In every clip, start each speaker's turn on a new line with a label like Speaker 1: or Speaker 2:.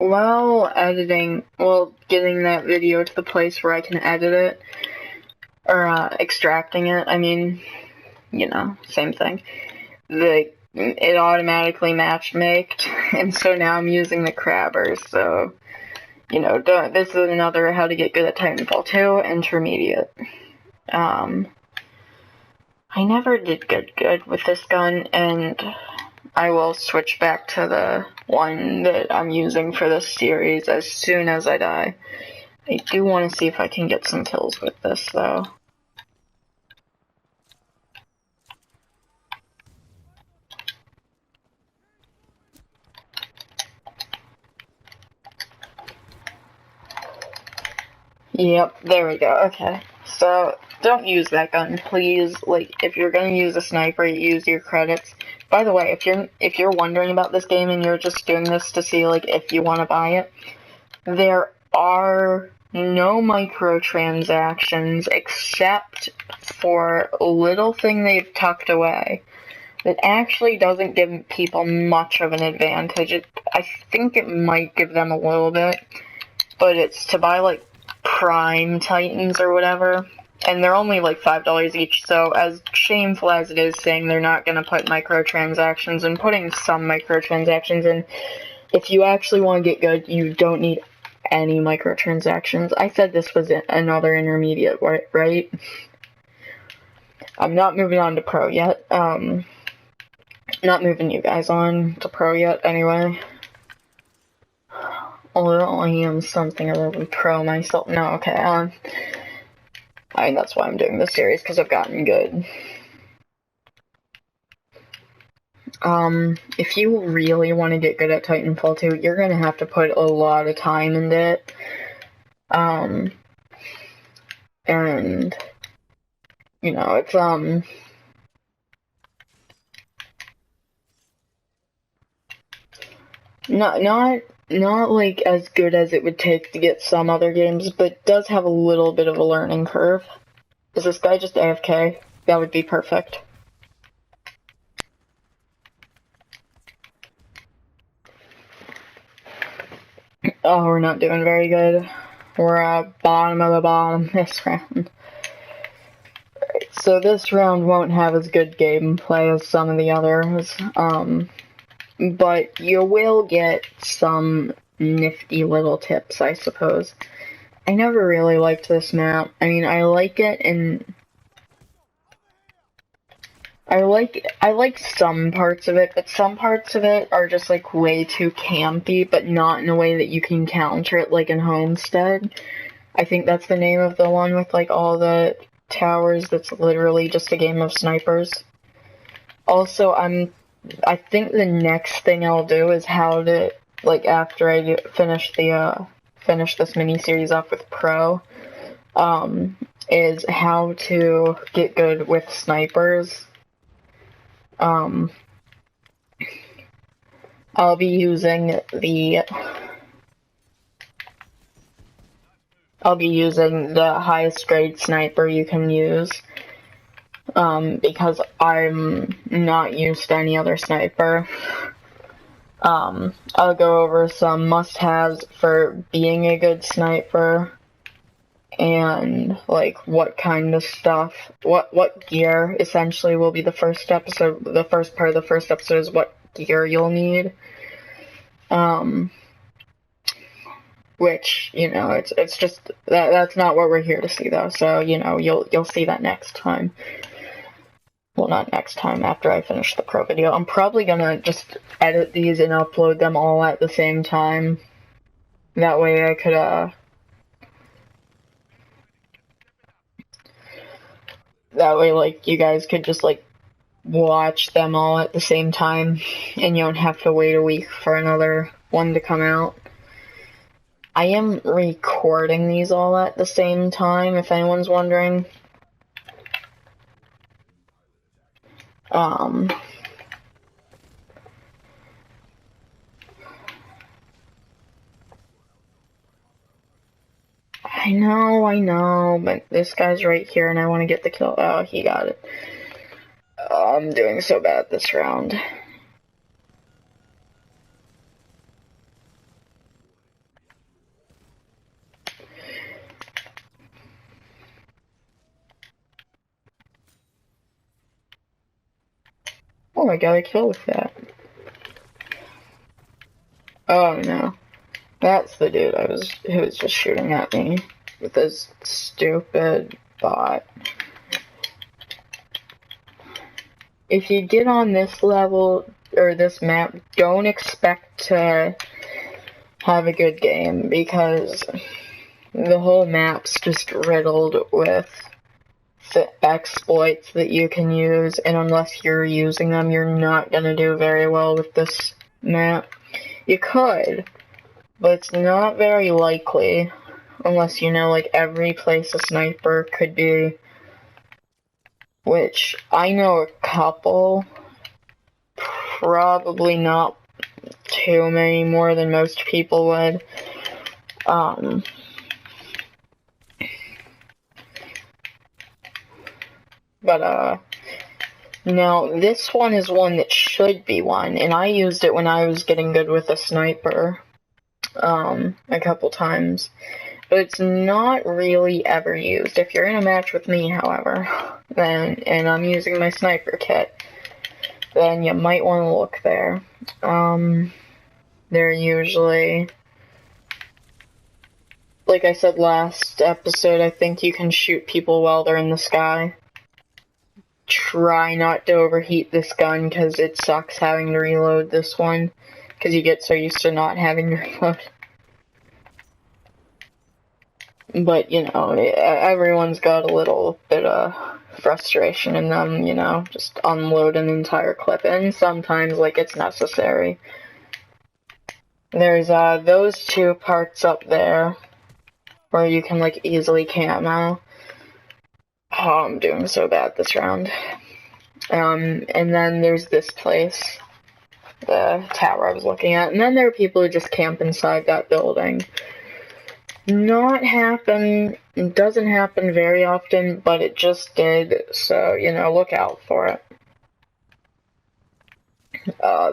Speaker 1: while editing, getting that video to the place where I can edit it, or extracting it, I mean, same thing. It automatically matchmaked, and so now I'm using the crabbers, so, this is another how to get good at Titanfall 2 intermediate. I never did good with this gun, and I will switch back to the one that I'm using for this series as soon as I die. I do want to see if I can get some kills with this, though. Yep, there we go, okay. So, don't use that gun, please. If you're gonna use a sniper, use your credits. By the way, if you're wondering about this game and you're just doing this to see, if you want to buy it, there are no microtransactions except for a little thing they've tucked away that actually doesn't give people much of an advantage. I think it might give them a little bit, but it's to buy, Prime Titans or whatever, and they're only $5 each, so as shameful as it is saying they're not going to put microtransactions and putting some microtransactions in, if you actually want to get good, you don't need any microtransactions. I said this was another intermediate, right? I'm not moving on to pro yet, not moving you guys on to pro yet anyway. Although I am something other than pro myself. No, okay, that's why I'm doing this series, because I've gotten good. If you really want to get good at Titanfall 2, you're gonna have to put a lot of time into it. And, it's, not as good as it would take to get some other games, but does have a little bit of a learning curve. Is this guy just AFK? That would be perfect. Oh, we're not doing very good. We're at bottom of the bottom this round. Alright, so this round won't have as good gameplay as some of the others, but you will get some nifty little tips, I suppose. I never really liked this map. I mean, I like it, and I like some parts of it, but some parts of it are just way too campy, but not in a way that you can counter it like in Homestead. I think that's the name of the one with all the towers that's literally just a game of snipers. Also, I think the next thing I'll do is how to, after I finish this mini-series off with Pro, is how to get good with snipers. I'll be using the highest grade sniper you can use, because I'm not used to any other sniper. I'll go over some must-haves for being a good sniper, and, what kind of stuff, what gear, essentially, will be the first episode. The first part of the first episode is what gear you'll need. Which, it's just, that's not what we're here to see, though, so, you'll see that next time. Well, not next time, after I finish the pro video. I'm probably gonna just edit these and upload them all at the same time. That way I could, you guys could just, watch them all at the same time, and you don't have to wait a week for another one to come out. I am recording these all at the same time, if anyone's wondering. I know, but this guy's right here and I want to get the kill. Oh, he got it. Oh, I'm doing so bad this round. Oh, I got a kill with that. Oh no. That's the dude who was just shooting at me with his stupid bot. If you get on this level, or this map, don't expect to have a good game, because the whole map's just riddled with exploits that you can use, and unless you're using them, you're not gonna do very well with this map. You could, but it's not very likely, unless you know, like, every place a sniper could be, which I know a couple, probably not too many more than most people would. Now, this one is one that should be one, and I used it when I was getting good with a sniper, a couple times, but it's not really ever used. If you're in a match with me, however, and I'm using my sniper kit, then you might want to look there. They're usually, like I said last episode, I think you can shoot people while they're in the sky. Try not to overheat this gun, because it sucks having to reload this one, because you get so used to not having to reload. But, you know, everyone's got a little bit of frustration in them, you know, just unload an entire clip, and sometimes, like, it's necessary. There's, those two parts up there, where you can, like, easily camo. Oh, I'm doing so bad this round. And then there's this place, the tower I was looking at, and then there are people who just camp inside that building. Doesn't happen very often, but it just did, so, you know, look out for it.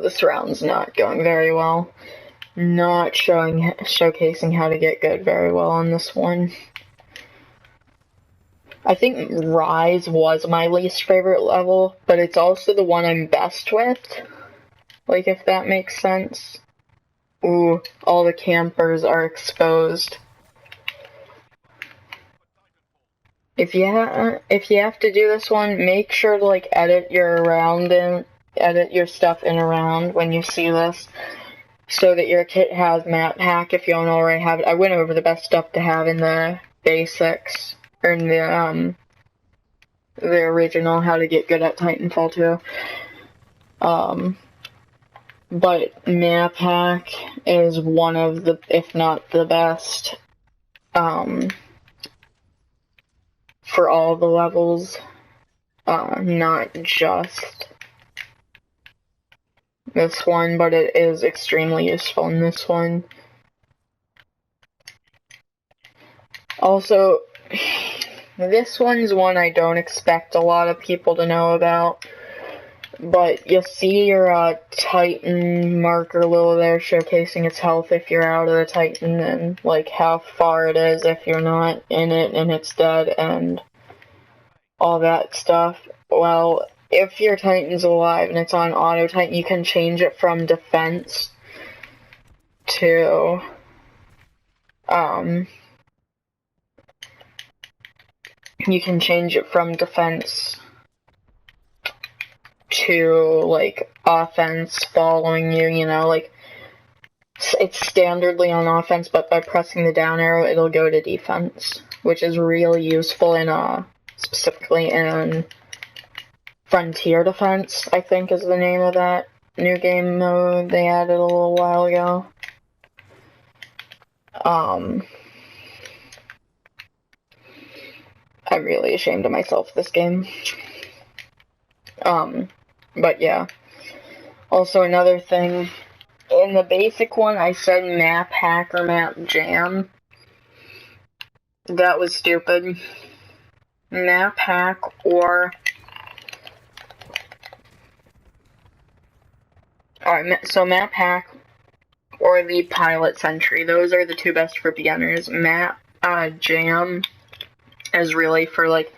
Speaker 1: This round's not going very well. Not showcasing how to get good very well on this one. I think Rise was my least favorite level, but it's also the one I'm best with. Like, if that makes sense. Ooh, all the campers are exposed. If you have to do this one, make sure to, like, edit your stuff in around when you see this, so that your kit has map hack if you don't already have it. I went over the best stuff to have in the basics, or in the original How to Get Good at Titanfall 2. But map hack is one of the, if not the best, for all the levels, not just this one, but it is extremely useful in this one. Also, this one's one I don't expect a lot of people to know about, but you'll see your Titan marker little there showcasing its health if you're out of the Titan, and like how far it is if you're not in it and it's dead, and all that stuff. Well, if your Titan's alive and it's on auto Titan, you can change it from defense to like offense following you, you know, like it's standardly on offense, but by pressing the down arrow it'll go to defense, which is really useful in specifically in Frontier Defense, I think is the name of that new game mode they added a little while ago. I'm really ashamed of myself this game. But yeah. Also, another thing, in the basic one, I said map hack or map jam. That was stupid. Map hack or... Alright, so map hack or the pilot sentry. Those are the two best for beginners. Map jam is really for, like,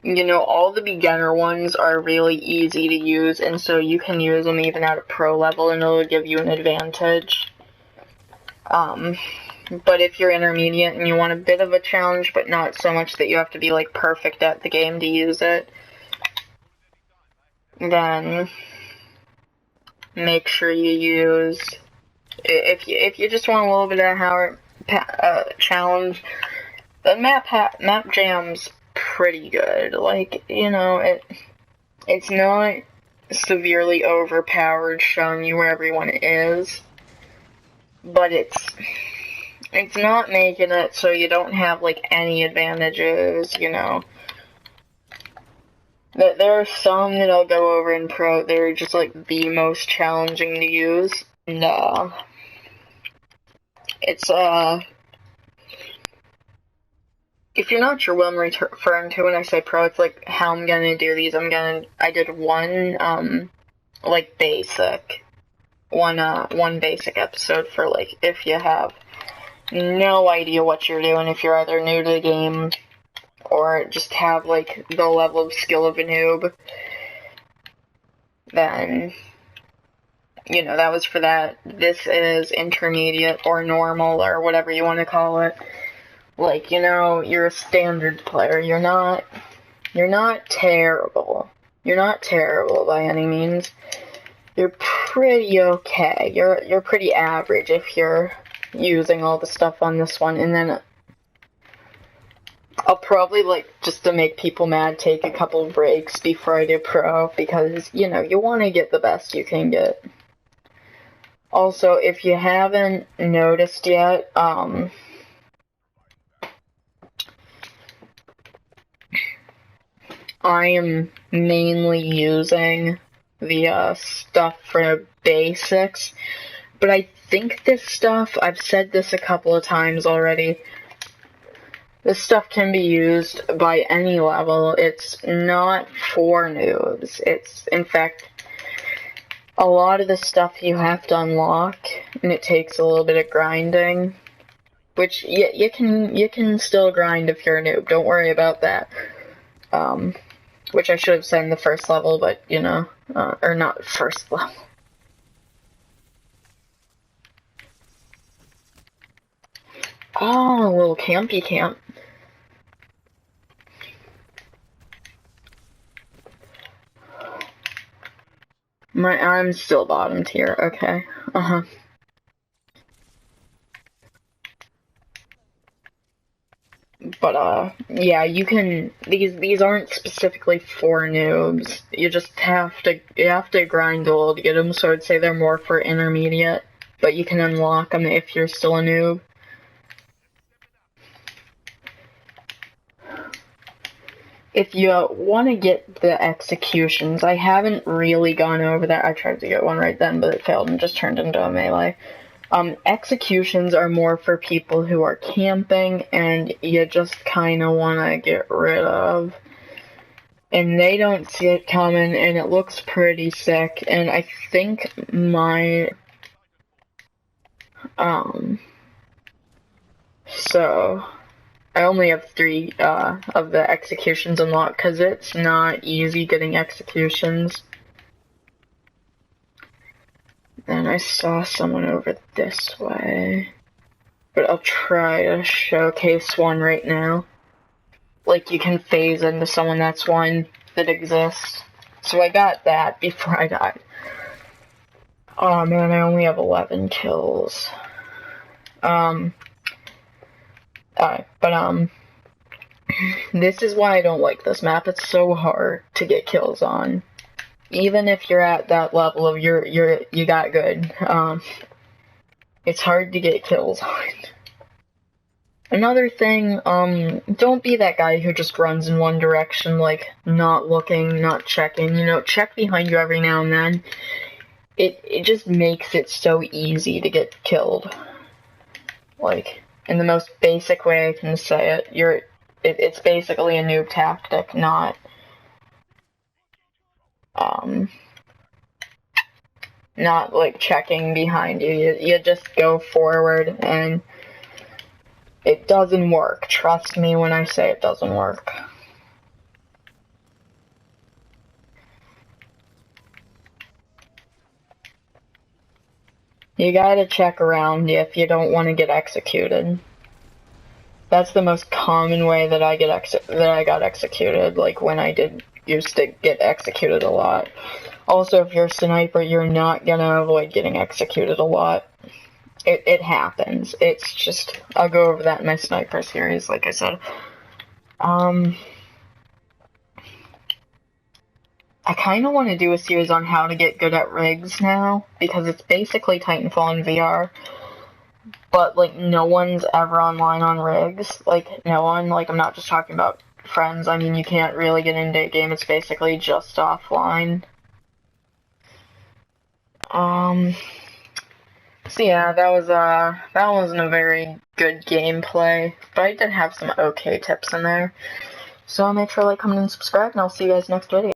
Speaker 1: you know, all the beginner ones are really easy to use, and so you can use them even at a pro level, and it'll give you an advantage. But if you're intermediate and you want a bit of a challenge, but not so much that you have to be, like, perfect at the game to use it, then make sure you use, if you just want a little bit of challenge, the map jam's pretty good. Like, you know, it's not severely overpowered, showing you where everyone is, but it's not making it so you don't have, like, any advantages, you know. There are some that I'll go over in pro, they're just, like, the most challenging to use, and, it's, if you're not sure what I'm referring to when I say pro, it's, like, how I'm gonna do these. I did one, like, one basic episode for, like, if you have no idea what you're doing, if you're either new to the game or just have, like, the level of skill of a noob, then, you know, that was for that. This is intermediate or normal or whatever you want to call it. Like, you know, you're a standard player. You're not terrible. You're not terrible by any means. You're pretty okay. You're pretty average if you're using all the stuff on this one, and then I'll probably, like, just to make people mad, take a couple breaks before I do pro, because, you know, you want to get the best you can get. Also, if you haven't noticed yet, I am mainly using the stuff for basics, but I think this stuff, I've said this a couple of times already, this stuff can be used by any level. It's not for noobs. It's, in fact, a lot of the stuff you have to unlock, and it takes a little bit of grinding, which you can still grind if you're a noob. Don't worry about that. Which I should have said in the first level, but, you know, or not first level. Oh, a little campy camp. I'm still bottom tier, okay. But, yeah, you can, these aren't specifically for noobs. You just have to grind a little to get them, so I'd say they're more for intermediate, but you can unlock them if you're still a noob. If you want to get the executions, I haven't really gone over that. I tried to get one right then, but it failed and just turned into a melee. Executions are more for people who are camping and you just kind of want to get rid of. And they don't see it coming, and it looks pretty sick. And I think so I only have 3 of the executions unlocked, because it's not easy getting executions. Then I saw someone over this way, but I'll try to showcase one right now. Like, you can phase into someone, that's one that exists. So I got that before I died. Oh man, I only have 11 kills. Alright, but this is why I don't like this map. It's so hard to get kills on. Even if you're at that level of you got good, it's hard to get kills on. Another thing, don't be that guy who just runs in one direction, like, not looking, not checking, you know, check behind you every now and then. It just makes it so easy to get killed. Like, in the most basic way I can say it, it's basically a noob tactic, not like checking behind you. You just go forward, and it doesn't work. Trust me when I say it doesn't work. You gotta check around if you don't want to get executed. That's the most common way that I got executed, like when I used to get executed a lot. Also, if you're a sniper, you're not gonna avoid getting executed a lot. It happens. It's just, I'll go over that in my sniper series, like I said. I kind of want to do a series on how to get good at rigs now, because it's basically Titanfall in VR, but, like, no one's ever online on rigs. Like, no one. Like, I'm not just talking about friends. I mean, you can't really get into a game. It's basically just offline. So yeah, that wasn't a very good gameplay, but I did have some okay tips in there. So make sure to like, comment, and subscribe, and I'll see you guys next video.